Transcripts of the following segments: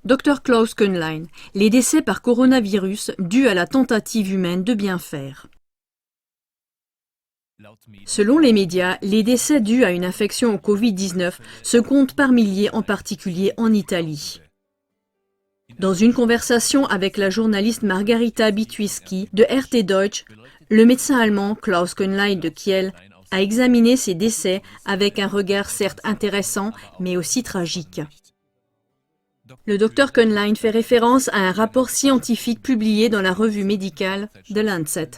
Dr Klaus Köhnlein, les décès par coronavirus dus à la tentative humaine de bien faire. Selon les médias, les décès dus à une infection au Covid-19 se comptent par milliers, en particulier en Italie. Dans une conversation avec la journaliste Margarita Bitwiski de RT Deutsch, le médecin allemand Klaus Köhnlein de Kiel a examiné ces décès avec un regard certes intéressant, mais aussi tragique. Le Dr Köhnlein fait référence à un rapport scientifique publié dans la revue médicale The Lancet.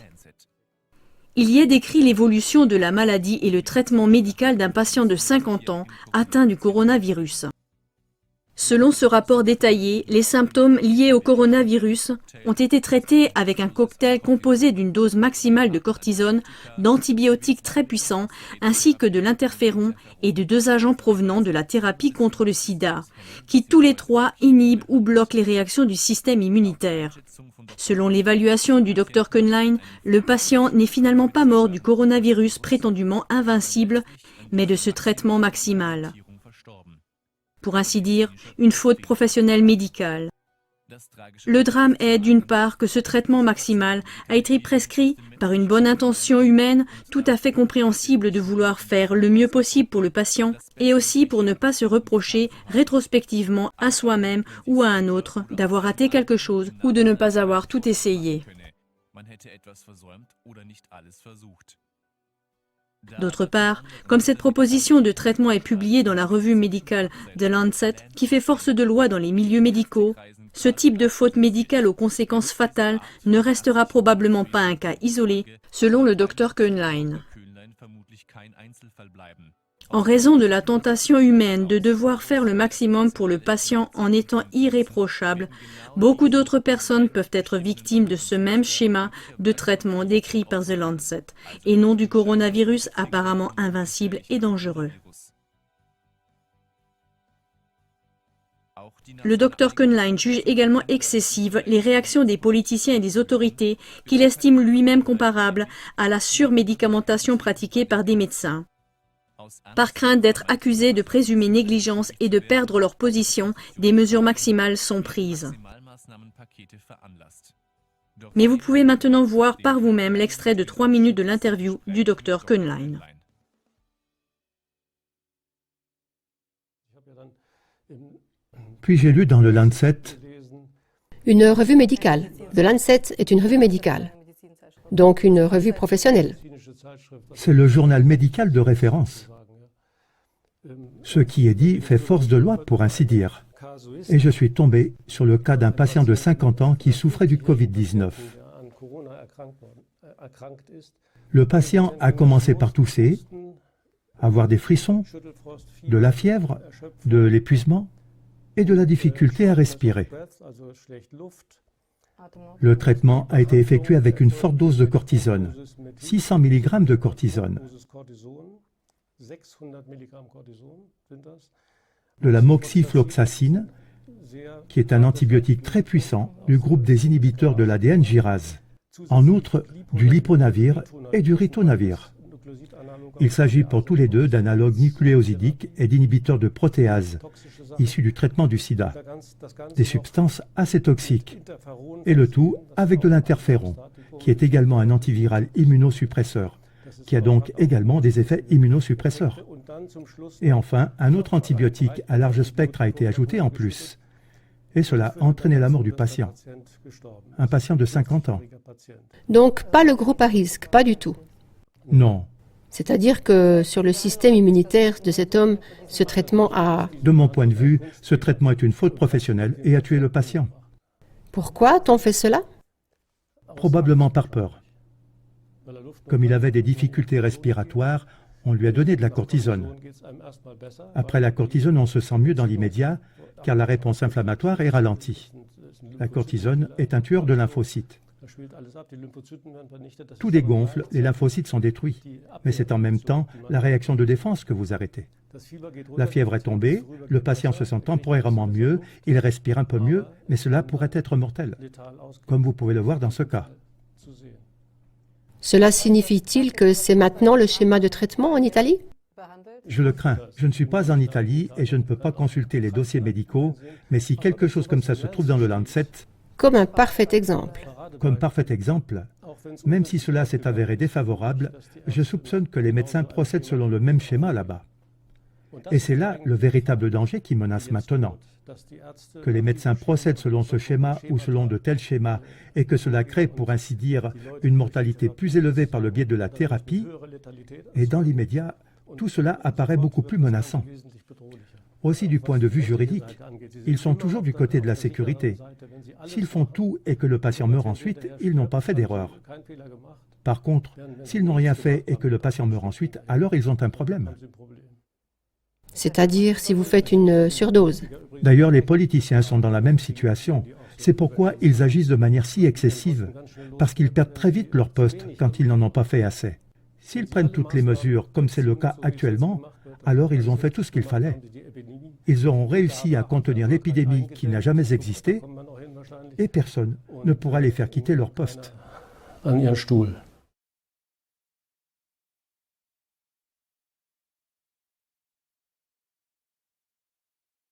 Il y est décrit l'évolution de la maladie et le traitement médical d'un patient de 50 ans atteint du coronavirus. Selon ce rapport détaillé, les symptômes liés au coronavirus ont été traités avec un cocktail composé d'une dose maximale de cortisone, d'antibiotiques très puissants, ainsi que de l'interféron et de 2 agents provenant de la thérapie contre le sida, qui tous les 3 inhibent ou bloquent les réactions du système immunitaire. Selon l'évaluation du Dr Köhnlein, le patient n'est finalement pas mort du coronavirus prétendument invincible, mais de ce traitement maximal. Pour ainsi dire, une faute professionnelle médicale. Le drame est, d'une part, que ce traitement maximal a été prescrit par une bonne intention humaine, tout à fait compréhensible de vouloir faire le mieux possible pour le patient, et aussi pour ne pas se reprocher rétrospectivement à soi-même ou à un autre d'avoir raté quelque chose ou de ne pas avoir tout essayé. D'autre part, comme cette proposition de traitement est publiée dans la revue médicale The Lancet, qui fait force de loi dans les milieux médicaux, ce type de faute médicale aux conséquences fatales ne restera probablement pas un cas isolé, selon le Dr Köhnlein. En raison de la tentation humaine de devoir faire le maximum pour le patient en étant irréprochable, beaucoup d'autres personnes peuvent être victimes de ce même schéma de traitement décrit par The Lancet, et non du coronavirus apparemment invincible et dangereux. Le Dr Köhnlein juge également excessives les réactions des politiciens et des autorités qu'il estime lui-même comparables à la surmédicamentation pratiquée par des médecins. Par crainte d'être accusés de présumée négligence et de perdre leur position, des mesures maximales sont prises. Mais vous pouvez maintenant voir par vous-même l'extrait de 3 minutes de l'interview du Dr Köhnlein. Puis j'ai lu dans le Lancet une revue médicale. The Lancet est une revue médicale, donc une revue professionnelle. c'est le journal médical de référence. Ce qui est dit fait force de loi, pour ainsi dire. Et je suis tombé sur le cas d'un patient de 50 ans qui souffrait du Covid-19. Le patient a commencé par tousser, avoir des frissons, de la fièvre, de l'épuisement et de la difficulté à respirer. Le traitement a été effectué avec une forte dose de cortisone, 600 mg de cortisone, de la moxifloxacine, qui est un antibiotique très puissant du groupe des inhibiteurs de l'ADN gyrase. En outre, du liponavir et du ritonavir. Il s'agit pour tous les deux d'analogues nucléosidiques et d'inhibiteurs de protéases, issus du traitement du sida, des substances assez toxiques, et le tout avec de l'interféron, qui est également un antiviral immunosuppresseur, qui a donc également des effets immunosuppresseurs. Et enfin, un autre antibiotique à large spectre a été ajouté en plus. Et cela a entraîné la mort du patient. Un patient de 50 ans. Donc pas le groupe à risque, pas du tout. Non. C'est-à-dire que sur le système immunitaire de cet homme, ce traitement a... De mon point de vue, ce traitement est une faute professionnelle et a tué le patient. Pourquoi a-t-on fait cela? Probablement par peur. Comme il avait des difficultés respiratoires, on lui a donné de la cortisone. Après la cortisone, on se sent mieux dans l'immédiat, car la réponse inflammatoire est ralentie. La cortisone est un tueur de lymphocytes. Tout dégonfle, les lymphocytes sont détruits, mais c'est en même temps la réaction de défense que vous arrêtez. La fièvre est tombée, le patient se sent temporairement mieux, il respire un peu mieux, mais cela pourrait être mortel, comme vous pouvez le voir dans ce cas. Cela signifie-t-il que c'est maintenant le schéma de traitement en Italie? Je le crains. Je ne suis pas en Italie et je ne peux pas consulter les dossiers médicaux, mais si quelque chose comme ça se trouve dans le Lancet, Comme un parfait exemple. comme parfait exemple, même si cela s'est avéré défavorable, je soupçonne que les médecins procèdent selon le même schéma là-bas. Et c'est là le véritable danger qui menace maintenant. Que les médecins procèdent selon ce schéma ou selon de tels schémas et que cela crée, pour ainsi dire, une mortalité plus élevée par le biais de la thérapie, et dans l'immédiat, tout cela apparaît beaucoup plus menaçant. Aussi du point de vue juridique, ils sont toujours du côté de la sécurité. S'ils font tout et que le patient meurt ensuite, ils n'ont pas fait d'erreur. Par contre, s'ils n'ont rien fait et que le patient meurt ensuite, alors ils ont un problème. C'est-à-dire si vous faites une surdose. D'ailleurs, les politiciens sont dans la même situation. C'est pourquoi ils agissent de manière si excessive, parce qu'ils perdent très vite leur poste quand ils n'en ont pas fait assez. S'ils prennent toutes les mesures, comme c'est le cas actuellement, alors ils ont fait tout ce qu'il fallait. Ils auront réussi à contenir l'épidémie qui n'a jamais existé, et personne ne pourra les faire quitter leur poste. An ihren Stuhl.